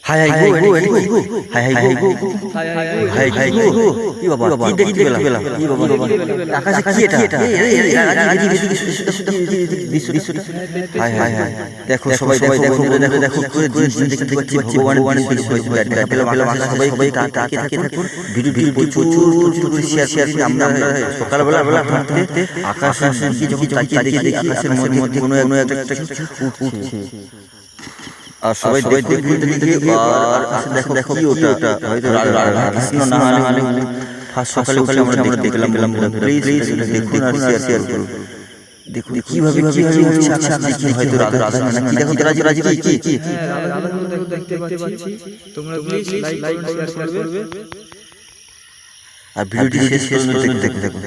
high high go any গো high high গো high high গো কি বাবা কি দেখতে পেলাম কি বাবা আকাশে কি এটা দৃশ্যটা হাই হাই হাই দেখো সবাই দেখো দেখো করে দেখতে পাচ্ছি ভগবানের দৃশ্য পেলাম সবাই তাকিয়ে থাকুন ভিডিও প্রচুর শেয়ার করে আমরা সকালবেলা হাঁটতে আকাশে কি যখন তাকিয়ে দেখি আকাশের মধ্যে কোনো একটা উঠছে আর সবাই দেখতে আর দেখো কি ওটা হয়তো কৃষ্ণ না হলে ফার্স্ট সকালে আমরা দেখলাম প্লিজ দেখুন আর শেয়ার করুন দেখুন কিভাবে উঠছে আকাশে হয়তো রাধা কি দেখো রাজি কি রাধা দেখতে পাচ্ছি তোমরা প্লিজ লাইক শেয়ার করবে আর ভিডিওটি শেষ পর্যন্ত দেখতে থাকুন